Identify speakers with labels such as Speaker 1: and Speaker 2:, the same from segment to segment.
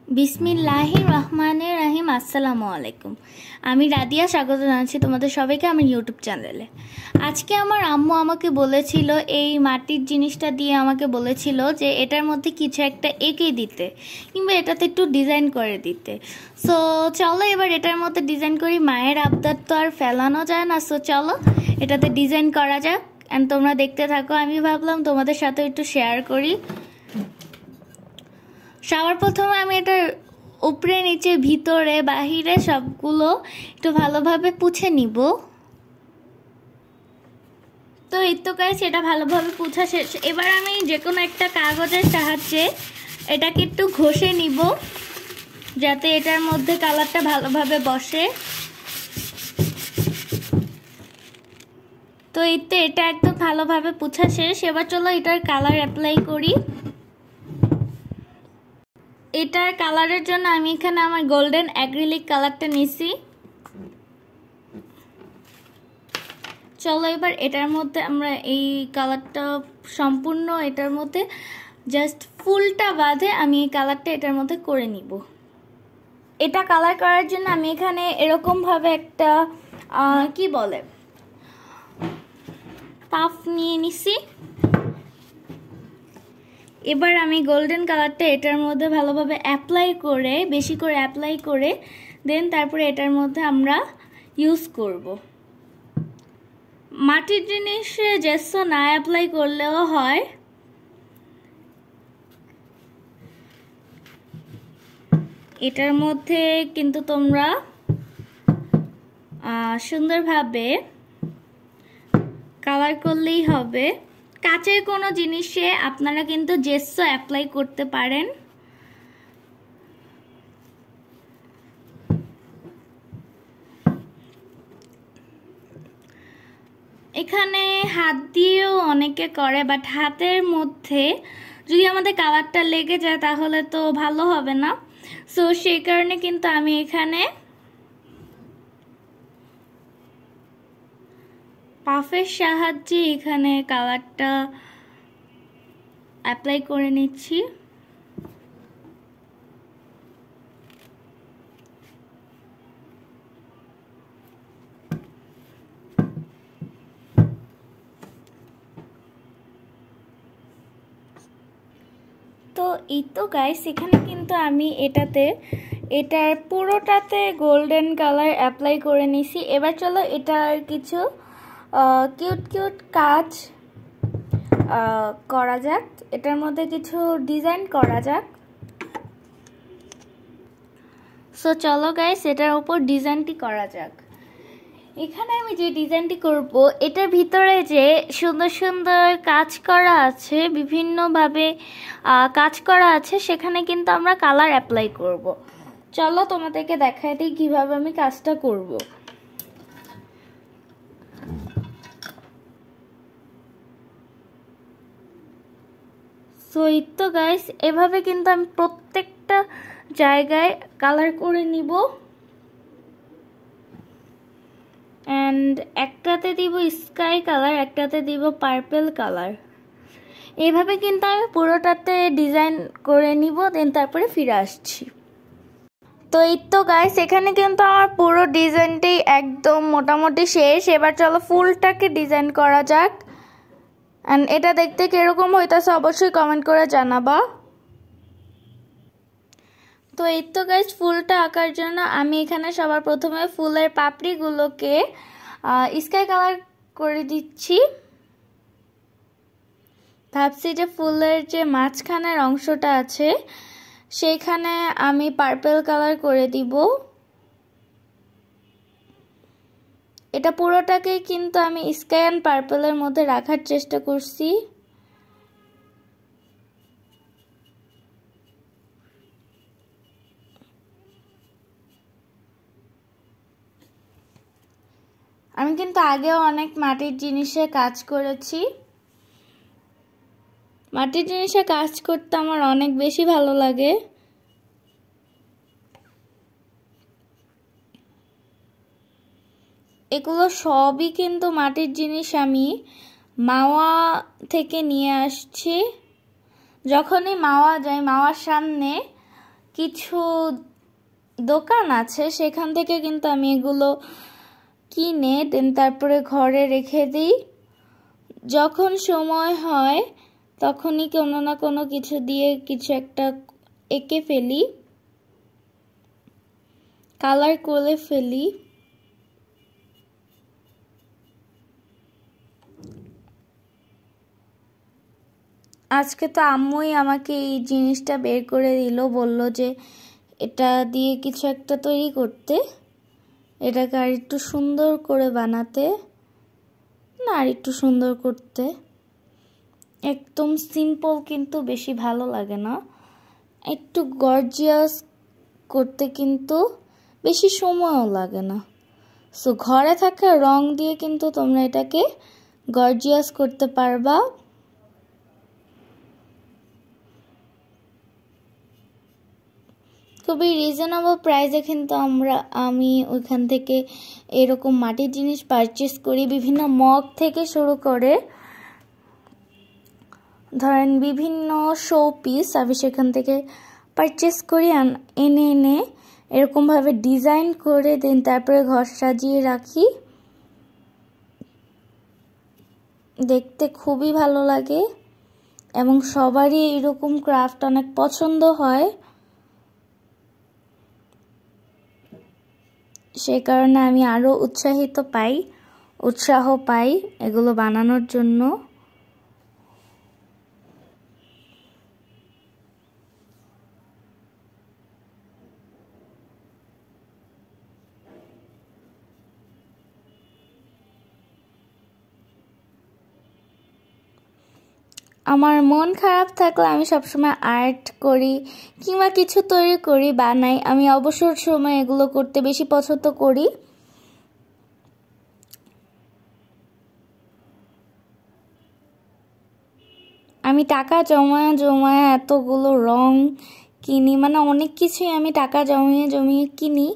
Speaker 1: বিসমিল্লাহির রহমানির রহিম। আসসালামু আলাইকুম। আমি রাদিয়া, স্বাগত জানাচ্ছি তোমাদের সবাইকে আমার ইউটিউব চ্যানেলে। আজকে আমার আম্মু আমাকে বলেছিল, এই মাটির জিনিসটা দিয়ে আমাকে বলেছিল যে এটার মধ্যে কিছু একটা এঁকে দিতে কিংবা এটাতে একটু ডিজাইন করে দিতে। সো চলো এবার এটার মধ্যে ডিজাইন করি। মায়ের আবদার তো আর ফেলানো যায় না, সো চলো এটাতে ডিজাইন করা যাক। অ্যান্ড তোমরা দেখতে থাকো। আমি ভাবলাম তোমাদের সাথে একটু শেয়ার করি। সবার প্রথমে আমি এটার উপরে নিচে ভিতরে বাহিরে সবগুলো একটু ভালোভাবে পুছে নিব। তো এই তো গাইস, এটা ভালোভাবে পুছা শেষ। এবার আমি যে কোনো একটা কাগজের সাহায্যে এটাকে একটু ঘষে নিব যাতে এটার মধ্যে কালারটা ভালোভাবে বসে। তো এই তো এটা একদম ভালোভাবে পুছা শেষ। এবার চলো এটার কালার অ্যাপ্লাই করি। এটার কালারের জন্য আমি এখানে আমার গোল্ডেন অ্যাক্রিলিক কালারটা নিছি। চলো এবার এটার মধ্যে আমরা এই কালারটা সম্পূর্ণ এটার মধ্যে জাস্ট ফুলটা বাদে আমি এই কালারটা এটার মধ্যে করে নিব। এটা কালার করার জন্য আমি এখানে এরকমভাবে একটা কি বলে পাফ নিয়ে নিছি। এবার আমি গোল্ডেন কালারটা এটার মধ্যে ভালোভাবে অ্যাপ্লাই করে, বেশি করে অ্যাপ্লাই করে দেন তারপরে এটার মধ্যে আমরা ইউজ করব। মাটির জিনিসে জেসো না অ্যাপ্লাই করলেও হয়। এটার মধ্যে কিন্তু তোমরা সুন্দরভাবে কালার করলেই হবে। কাচের কোনো জিনিসে আপনারা কিন্তু জেসো অ্যাপ্লাই করতে পারেন। এখানে হাত দিয়েও অনেকে করে, বাট হাতের মধ্যে যদি আমাদের কালারটা লেগে যায় তাহলে তো ভালো হবে না। সো সেই কারণে কিন্তু আমি এখানে পাফের সাহায্যে এখানে কালারটা অ্যাপ্লাই করে নিচ্ছি। তো এই তো গাইস, এখানে কিন্তু আমি এটার পুরোটাতে গোল্ডেন কালার অ্যাপ্লাই করে নিছি। এবার চলো এটার কিছু কিউট কিউট কাজ করা যাক, এটার মধ্যে কিছু ডিজাইন করা যাক। সো চলো গাইস এটার উপর ডিজাইনটি করা যাক। এখানে আমি যে ডিজাইনটি করব, এটার ভিতরে যে সুন্দর সুন্দর কাজ করা আছে, বিভিন্নভাবে কাজ করা আছে, সেখানে কিন্তু আমরা কালার অ্যাপ্লাই করব। চলো তোমাদেরকে দেখাই দিই কিভাবে আমি কাজটা করব। সো এই তো গাইস, এভাবে কিন্তু আমি প্রত্যেকটা জায়গায় কালার করে নিব। অ্যান্ড একটাতে দিব স্কাই কালার, একটাতে দিব পার্পল কালার। এইভাবে কিন্তু আমি পুরোটাতে ডিজাইন করে নিব, দেন তারপরে ফিরে আসছি। তো এই তো গাইস, এখানে কিন্তু আমার পুরো ডিজাইনটি একদম মোটামুটি শেষ। এবার চলো ফুলটাকে ডিজাইন করা যাক। অ্যান্ড এটা দেখতে কিরকম হইতেছে অবশ্যই কমেন্ট করে জানাবা। তো এই তো গাইস, ফুলটা আঁকার জন্য আমি এখানে সবার প্রথমে ফুলের পাপড়িগুলোকে স্কাই কালার করে দিচ্ছি। ভাবছি যে ফুলের যে মাঝখানের অংশটা আছে সেইখানে আমি পার্পল কালার করে দিব। এটা পুরোটাকেই কিন্তু আমি স্কাই অ্যান্ড পার্পলের মধ্যে রাখার চেষ্টা করছি। আমি কিন্তু আগেও অনেক মাটির জিনিসে কাজ করেছি। মাটির জিনিসে কাজ করতে আমার অনেক বেশি ভালো লাগে। এগুলো সবই কিন্তু মাটির জিনিস আমি মাওয়া থেকে নিয়ে আসছি। যখনই মাওয়া যাই, মাওয়ার সামনে কিছু দোকান আছে, সেখান থেকে কিন্তু আমি এগুলো কিনে দেন তারপরে ঘরে রেখে দিই। যখন সময় হয় তখনই কোনো না কোনো কিছু দিয়ে কিছু একটা এঁকে ফেলি, কালার করে ফেলি। আজকে তো আম্মুই আমাকে এই জিনিসটা বের করে দিল, বলল যে এটা দিয়ে কিছু একটা তৈরি করতে, এটাকে আর একটু সুন্দর করে বানাতে, না আর একটু সুন্দর করতে। একদম সিম্পল কিন্তু বেশি ভালো লাগে না, একটু গর্জিয়াস করতে কিন্তু বেশি সময়ও লাগে না। সো ঘরে থাকা রং দিয়ে কিন্তু তোমরা এটাকে গর্জিয়াস করতে পারবা। খুবই রিজনেবল প্রাইসে কিন্তু আমি ওইখান থেকে এরকম মাটির জিনিস পারচেস করি। বিভিন্ন মগ থেকে শুরু করে ধরেন বিভিন্ন শো পিস আমি সেখান থেকে পারচেস করি, এনে এরকমভাবে ডিজাইন করে দেন তারপরে ঘর সাজিয়ে রাখি। দেখতে খুবই ভালো লাগে এবং সবারই এরকম ক্রাফট অনেক পছন্দ হয়, সে কারণে আমি আরও উৎসাহ পাই এগুলো বানানোর জন্য। আমার মন খারাপ থাকলে আমি সবসময় আর্ট করি কিংবা কিছু তৈরি করি, বানাই। আমি অবসর সময় এগুলো করতে বেশি পছন্দ করি। আমি টাকা জমায়া এতগুলো রং কিনি, মানে অনেক কিছুই আমি টাকা জমিয়ে কিনি।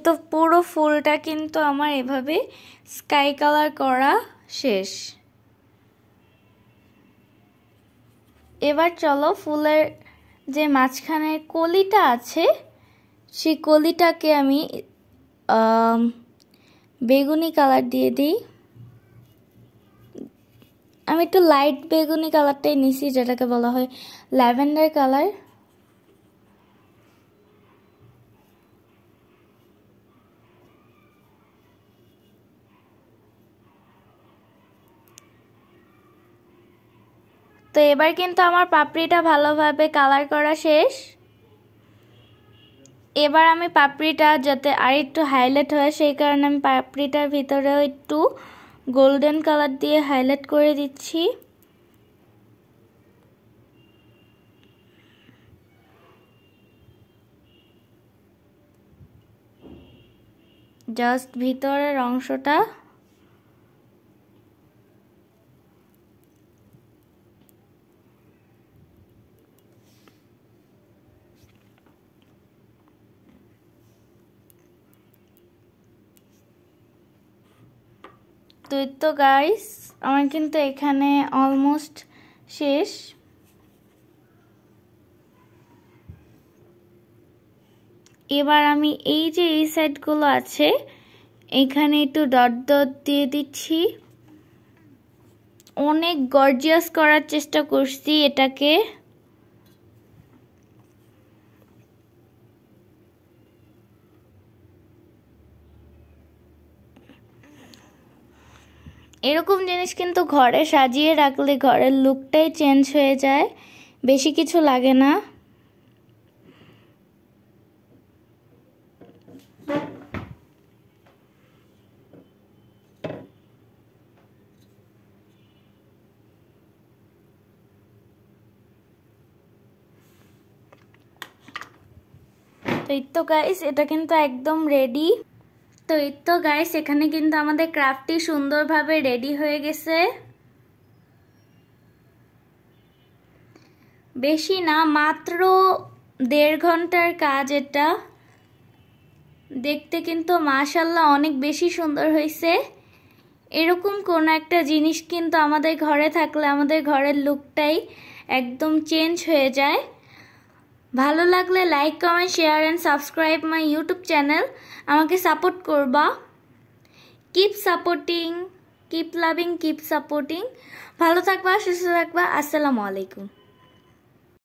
Speaker 1: তো পুরো ফুলটা কিন্তু আমার এভাবে স্কাই কালার করা শেষ। এবার চলো ফুলের যে মাঝখানের কলিটা আছে সেই কলিটাকে আমি বেগুনি কালার দিয়ে দিই। আমি একটু লাইট বেগুনি কালারটাই নিছি, যেটাকে বলা হয় ল্যাভেন্ডার কালার। তো এবার কিন্তু আমার পাপড়িটা ভালোভাবে কালার করা শেষ। এবার আমি পাপড়িটা যাতে আর একটু হাইলাইট হয় সেই কারণে আমি পাপড়িটার ভিতরেও একটু গোল্ডেন কালার দিয়ে হাইলাইট করে দিচ্ছি। জাস্ট ভিতরের অংশটা। তো গাইস আমার কিন্তু এখানে অলমোস্ট শেষ। এবার আমি এই যে এই সাইডগুলো আছে এখানে একটু ডট ডট দিয়ে দিচ্ছি। অনেক গর্জিয়াস করার চেষ্টা করছি এটাকে। এরকম জিনিস কিন্তু ঘরে সাজিয়ে রাখলে ঘরের লুকটাই চেঞ্জ হয়ে যায়, বেশি কিছু লাগে না। তো গাইস এটা কিন্তু একদম রেডি। তো গাইস এখানে কিন্তু আমাদের ক্রাফটটি সুন্দরভাবে রেডি হয়ে গেছে। বেশি না, মাত্র 1.5 ঘন্টার কাজ এটা। দেখতে কিন্তু মাশাআল্লাহ অনেক বেশি সুন্দর হয়েছে। এরকম কোন একটা জিনিস কিন্তু আমাদের ঘরে থাকলে আমাদের ঘরের লুকটাই একদম চেঞ্জ হয়ে যায়। ভালো লাগলে like, comment, share and subscribe my YouTube channel. আমাকে সাপোর্ট করবা। Keep supporting, keep loving, keep supporting. ভালো থাকবা, সুস্থ থাকবা। আসসালামু আলাইকুম।